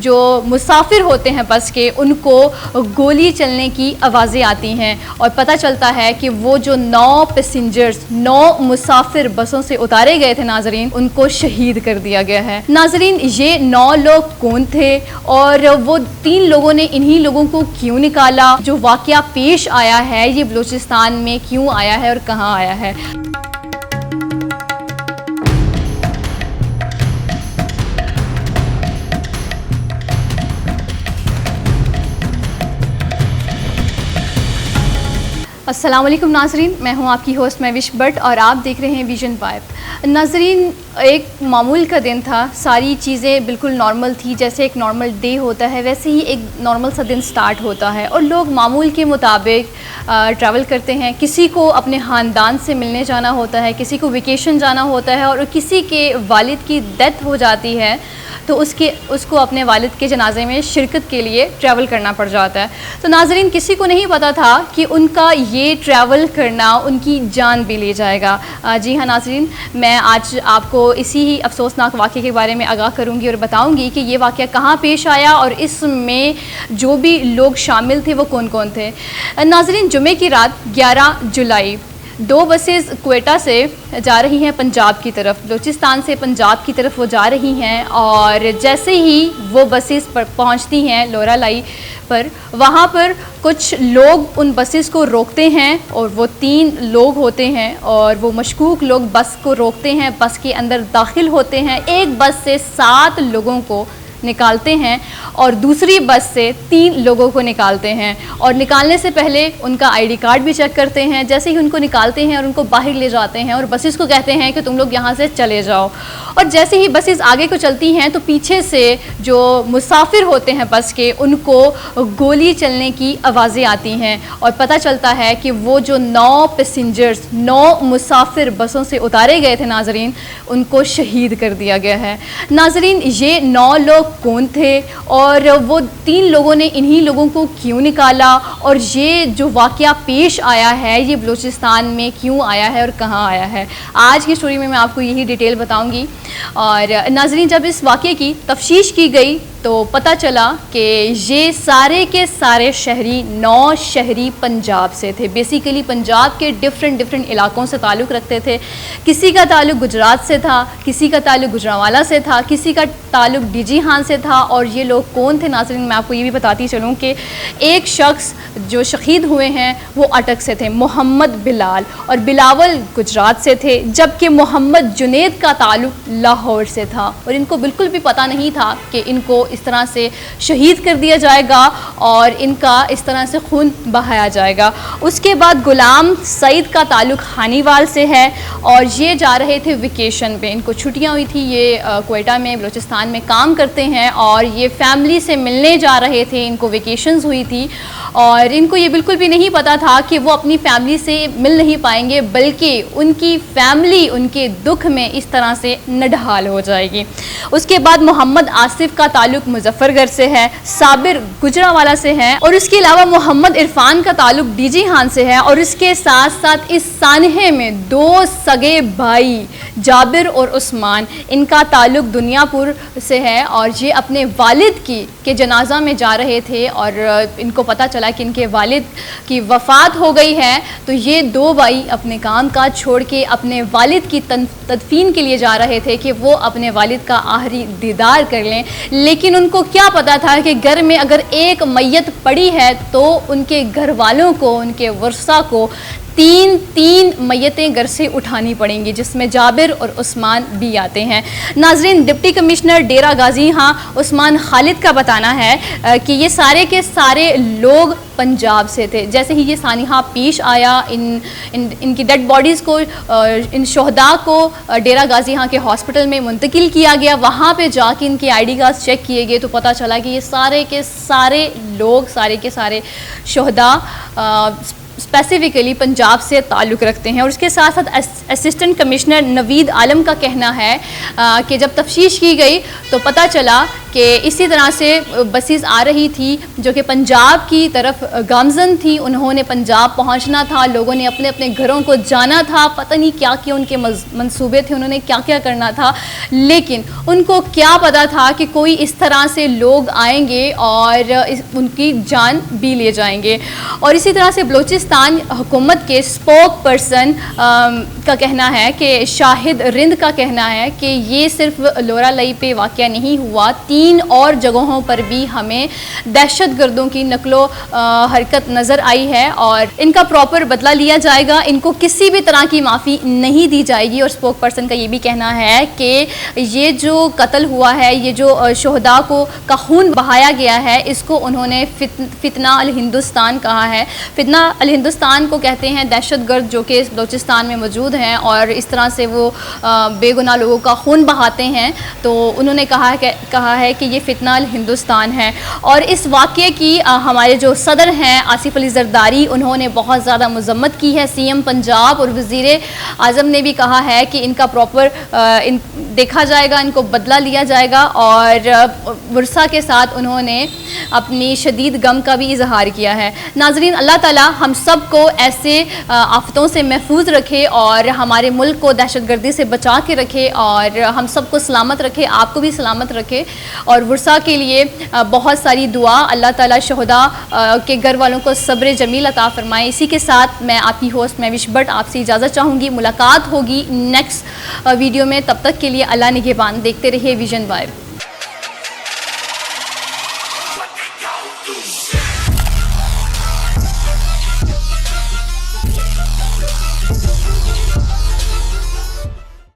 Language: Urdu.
جو مسافر ہوتے ہیں بس کے ان کو گولی چلنے کی آوازیں آتی ہیں اور پتہ چلتا ہے کہ وہ جو 9 پیسنجرز 9 مسافر بسوں سے اتارے گئے تھے ناظرین ان کو شہید کر دیا گیا ہے۔ ناظرین یہ 9 لوگ کون تھے اور وہ 3 لوگوں نے انہی لوگوں کو کیوں نکالا، جو واقعہ پیش آیا ہے یہ بلوچستان میں کیوں آیا ہے اور کہاں آیا ہے۔ السلام علیکم ناظرین، میں ہوں آپ کی ہوسٹ مہوش بٹ اور آپ دیکھ رہے ہیں ویژن وائب۔ ناظرین ایک معمول کا دن تھا، ساری چیزیں بالکل نارمل تھی، جیسے ایک نارمل ڈے ہوتا ہے ویسے ہی ایک نارمل سا دن سٹارٹ ہوتا ہے اور لوگ معمول کے مطابق ٹریول کرتے ہیں۔ کسی کو اپنے خاندان سے ملنے جانا ہوتا ہے، کسی کو ویکیشن جانا ہوتا ہے اور کسی کے والد کی ڈیتھ ہو جاتی ہے تو اس کو اپنے والد کے جنازے میں شرکت کے لیے ٹریول کرنا پڑ جاتا ہے۔ تو ناظرین کسی کو نہیں پتہ تھا کہ ان کا یہ ٹریول کرنا ان کی جان بھی لے جائے گا۔ جی ہاں ناظرین، میں آج آپ کو اسی ہی افسوسناک واقعے کے بارے میں آگاہ کروں گی اور بتاؤں گی کہ یہ واقعہ کہاں پیش آیا اور اس میں جو بھی لوگ شامل تھے وہ کون کون تھے۔ ناظرین جمعے کی رات 11 جولائی 2 بسیں کوئٹہ سے جا رہی ہیں پنجاب کی طرف، بلوچستان سے پنجاب کی طرف وہ جا رہی ہیں اور جیسے ہی وہ بسیں پہنچتی ہیں لورا لائی پر، وہاں پر کچھ لوگ ان بسیں کو روکتے ہیں اور وہ 3 لوگ ہوتے ہیں اور وہ مشکوک لوگ بس کو روکتے ہیں، بس کے اندر داخل ہوتے ہیں، ایک بس سے 7 لوگوں کو نکالتے ہیں اور دوسری بس سے 3 لوگوں کو نکالتے ہیں اور نکالنے سے پہلے ان کا آئی ڈی کارڈ بھی چیک کرتے ہیں۔ جیسے ہی ان کو نکالتے ہیں اور ان کو باہر لے جاتے ہیں اور بسیز کو کہتے ہیں کہ تم لوگ یہاں سے چلے جاؤ، اور جیسے ہی بسیز آگے کو چلتی ہیں تو پیچھے سے جو مسافر ہوتے ہیں بس کے ان کو گولی چلنے کی آوازیں آتی ہیں اور پتہ چلتا ہے کہ وہ جو 9 پیسنجرز 9 مسافر بسوں سے اتارے گئے تھے ناظرین ان کو شہید کر دیا گیا ہے۔ ناظرین یہ 9 لوگ کون تھے اور وہ 3 لوگوں نے انہی لوگوں کو کیوں نکالا اور یہ جو واقعہ پیش آیا ہے یہ بلوچستان میں کیوں آیا ہے اور کہاں آیا ہے، آج کی سٹوری میں آپ کو یہی ڈیٹیل بتاؤں گی۔ اور ناظرین جب اس واقعے کی تفتیش کی گئی تو پتہ چلا کہ یہ سارے کے سارے شہری 9 شہری پنجاب سے تھے، بیسیکلی پنجاب کے ڈفرینٹ علاقوں سے تعلق رکھتے تھے۔ کسی کا تعلق گجرات سے تھا، کسی کا تعلق گجرانوالہ سے تھا، کسی کا تعلق ڈی جی خان سے تھا۔ اور یہ لوگ کون تھے ناظرین میں آپ کو یہ بھی بتاتی چلوں کہ ایک شخص جو شہید ہوئے ہیں وہ اٹک سے تھے، محمد بلال، اور بلاول گجرات سے تھے، جبکہ محمد جنید کا تعلق لاہور سے تھا اور ان کو بالکل بھی پتہ نہیں تھا کہ ان کو اس طرح سے شہید کر دیا جائے گا اور ان کا اس طرح سے خون بہایا جائے گا۔ اس کے بعد غلام سعید کا تعلق خانیوال سے ہے اور یہ جا رہے تھے ویکیشن پہ، ان کو چھٹیاں ہوئی تھی، یہ کوئٹہ میں بلوچستان میں کام کرتے ہیں اور یہ فیملی سے ملنے جا رہے تھے، ان کو ویکیشنز ہوئی تھی اور ان کو یہ بالکل بھی نہیں پتہ تھا کہ وہ اپنی فیملی سے مل نہیں پائیں گے، بلکہ ان کی فیملی ان کے دکھ میں اس طرح سے نڈھال ہو جائے گی۔ اس کے بعد محمد آصف کا تعلق مظفر گڑھ سے ہے، صابر گجرانوالہ سے ہے اور اس کے علاوہ محمد عرفان کا تعلق ڈی جی خان سے ہے اور اس کے ساتھ ساتھ اس سانحے میں 2 سگے بھائی جابر اور عثمان، ان کا تعلق دنیا پور سے ہے اور یہ اپنے والد کے جنازہ میں جا رہے تھے اور ان کو پتہ چلا کہ ان کے والد کی وفات ہو گئی ہے، تو یہ 2 بھائی اپنے کام کاج چھوڑ کے اپنے والد کی تدفین کے لیے جا رہے تھے کہ وہ اپنے والد کا آخری دیدار کر لیں۔ لیکن ان کو کیا پتہ تھا کہ گھر میں اگر ایک میت پڑی ہے تو ان کے گھر والوں کو، ان کے ورثہ کو 3 میتیں گھر سے اٹھانی پڑیں گی، جس میں جابر اور عثمان بھی آتے ہیں۔ ناظرین ڈپٹی کمشنر ڈیرہ غازی عثمان خالد کا بتانا ہے کہ یہ سارے کے سارے لوگ پنجاب سے تھے۔ جیسے ہی یہ سانحہ پیش آیا، ان کی ڈیڈ باڈیز کو، ان شہداء کو ڈیرہ غازی کے ہاسپٹل میں منتقل کیا گیا، وہاں پہ جا کے ان کے آئی ڈی کارڈ چیک کیے گئے تو پتہ چلا کہ یہ سارے کے سارے لوگ، سارے کے سارے شہداء اسپیسیفکلی پنجاب سے تعلق رکھتے ہیں۔ اور اس کے ساتھ ساتھ اسسٹنٹ کمشنر نوید عالم کا کہنا ہے کہ جب تفتیش کی گئی تو پتہ چلا کہ اسی طرح سے بسیز آ رہی تھی جو کہ پنجاب کی طرف گامزن تھی، انہوں نے پنجاب پہنچنا تھا، لوگوں نے اپنے اپنے گھروں کو جانا تھا، پتہ نہیں کیا کیا ان کے منصوبے تھے، انہوں نے کیا کیا کرنا تھا، لیکن ان کو کیا پتا تھا کہ کوئی اس طرح سے لوگ آئیں گے اور ان کی جان بھی لے جائیں گے۔ اور اسی طرح سے بلوچستان حکومت کے اسپوک پرسن کا کہنا ہے کہ شاہد رند کا کہنا ہے کہ یہ صرف لورا لئی پہ واقعہ نہیں ہوا، 3 اور جگہوں پر بھی ہمیں دہشت گردوں کی نقل و حرکت نظر آئی ہے اور ان کا پراپر بدلہ لیا جائے گا، ان کو کسی بھی طرح کی معافی نہیں دی جائے گی۔ اور اسپوک پرسن کا یہ بھی کہنا ہے کہ یہ جو قتل ہوا ہے، یہ جو شہداء کا خون بہایا گیا ہے، اس کو انہوں نے فتنہ الہندوستان کہا ہے۔ فتنہ الہندوستان کو کہتے ہیں دہشت گرد جو کہ بلوچستان میں موجود ہیں اور اس طرح سے وہ بے گناہ لوگوں کا خون بہاتے ہیں، تو انہوں نے کہا ہے کہ یہ فتنہ الہندوستان ہے۔ اور اس واقعے کی ہمارے جو صدر ہیں آصف علی زرداری، انہوں نے بہت زیادہ مذمت کی ہے۔ سی ایم پنجاب اور وزیر اعظم نے بھی کہا ہے کہ ان کا پراپر دیکھا جائے گا، ان کو بدلہ لیا جائے گا، اور ورثہ کے ساتھ انہوں نے اپنی شدید غم کا بھی اظہار کیا ہے۔ ناظرین، اللہ تعالی ہم سب کو ایسے آفتوں سے محفوظ رکھے اور ہمارے ملک کو دہشت گردی سے بچا کے رکھے اور ہم سب کو سلامت رکھے، آپ کو بھی سلامت رکھے، اور ورثہ کے لیے بہت ساری دعا، اللہ تعالی شہداء کے گھر والوں کو صبر جمیل عطا فرمائے۔ اسی کے ساتھ میں آپ کی ہوسٹ مہوش بٹ آپ سے اجازت چاہوں گی، ملاقات ہوگی نیکسٹ ویڈیو میں، تب تک کے لیے اللہ نگہبان۔ دیکھتے رہیے ویژن وائب۔